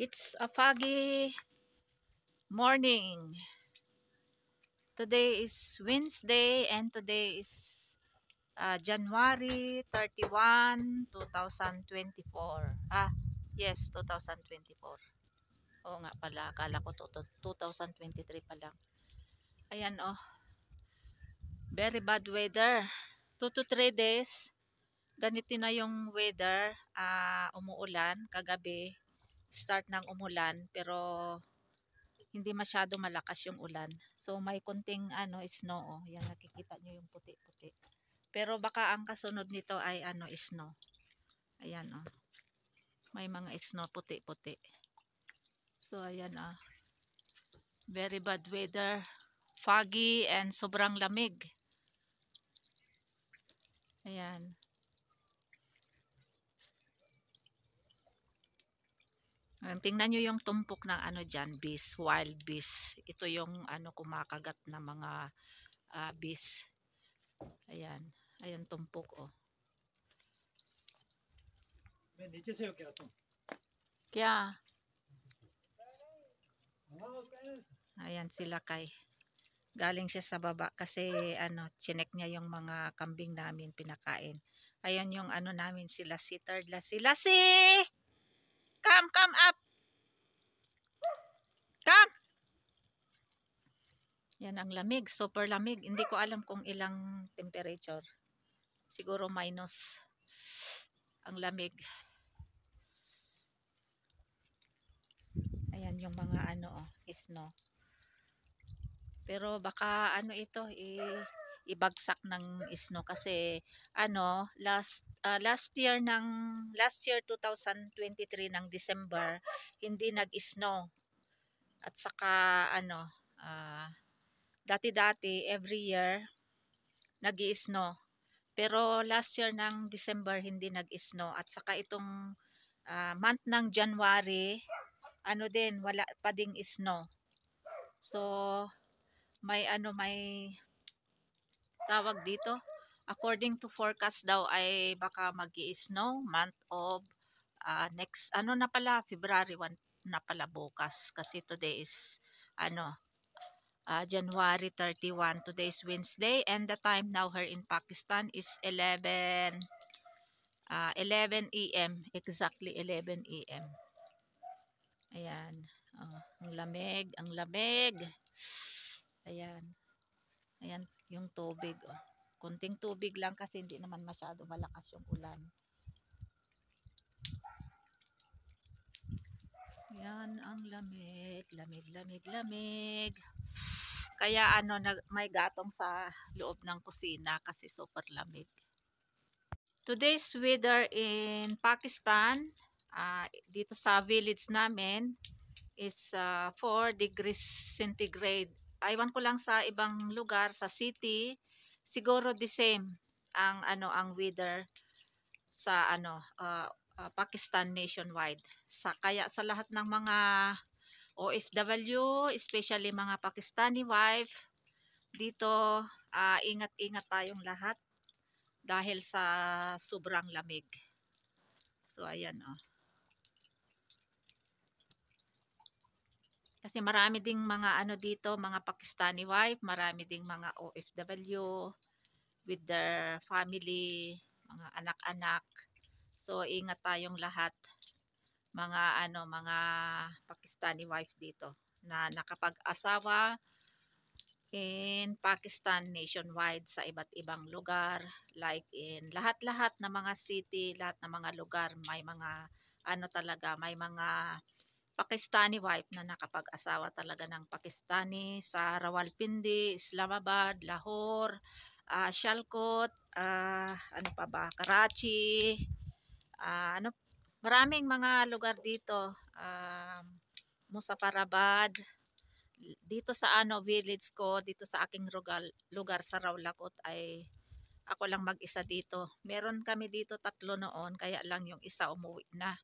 It's a foggy morning. Today is Wednesday and today is January 31, 2024. Yes, 2024. Oo nga pala, akala ko 2023 pa lang. Ayan oh, very bad weather. 2 to 3 days, ganito na yung weather. Umuulan, kagabi, start ng umulan, pero hindi masyado malakas yung ulan. So may konting snow oh. Yan, nakikita nyo yung puti-puti. Pero baka ang kasunod nito ay snow. Ayan oh. May mga snow puti-puti. So ayan oh. Very bad weather. Foggy and sobrang lamig. Ayan. Tingnan nyo yung tumpok ng dyan, bees, wild bees. Ito yung kumakagat na mga bees. Ayan. Ayan tumpok oh. Kaya ayan sila kay. Galing siya sa baba kasi chinek niya yung mga kambing namin pinakain. Ayan yung namin sila si third sila si come up. Come. Yan ang lamig, super lamig. Hindi ko alam kung ilang temperature. Siguro minus ang lamig. Ayan yung mga snow. Pero baka ito ibagsak ng snow kasi last year 2023 ng December hindi nag-snow. At saka dati-dati every year nag-i-snow. Pero last year ng December hindi nag-snow. At saka itong month ng January din wala pa ding snow. So may tawag dito, according to forecast daw ay baka mag-i-snow month of next na pala, February 1 na pala bukas kasi today is January 31. Today is Wednesday and the time now here in Pakistan is 11 AM, exactly 11 AM. Ayan, ang lamig, ang lamig. Ayan. Ayan yung tubig oh. Kunting tubig lang kasi hindi naman masyado malakas yung ulan. Yan ang lamig, lamig. Kaya may gatong sa loob ng kusina kasi super lamig. Today's weather in Pakistan, dito sa village namin is 4 degrees centigrade. Aywan ko lang sa ibang lugar, sa city, siguro the same ang weather sa Pakistan nationwide. Kaya sa lahat ng mga OFW, especially mga Pakistani wife, dito ingat-ingat tayong lahat dahil sa sobrang lamig. So ayan oh. Kasi marami ding mga dito, mga Pakistani wife, marami ding mga OFW with their family, mga anak-anak. So ingat tayong lahat, mga mga Pakistani wife dito na nakapag-asawa in Pakistan nationwide sa iba't ibang lugar, like in lahat-lahat na mga city, lahat na mga lugar, may mga talaga, may mga Pakistani wife na nakapag-asawa talaga ng Pakistani sa Rawalpindi, Islamabad, Lahore, Sialkot, Karachi, maraming mga lugar dito, Muzaffarabad. Dito sa village ko, dito sa aking lugar sa Rawalakot ay ako lang mag-isa dito. Meron kami dito 3 noon, kaya lang yung isa umuwi na.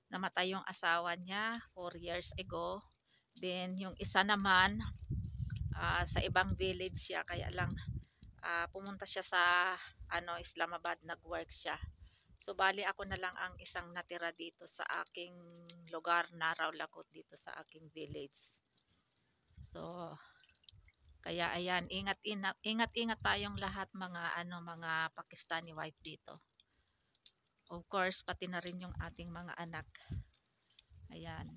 Namatay yung asawa niya 4 years ago. Then yung isa naman sa ibang village siya, kaya lang pumunta siya sa Islamabad, nag-work siya. So, bali ako na lang ang isang natira dito sa aking lugar, Naraw Lakot, dito sa aking village. So, kaya ayan, ingat tayong lahat mga Pakistani wife dito. Of course, pati na rin yung ating mga anak. Ayan.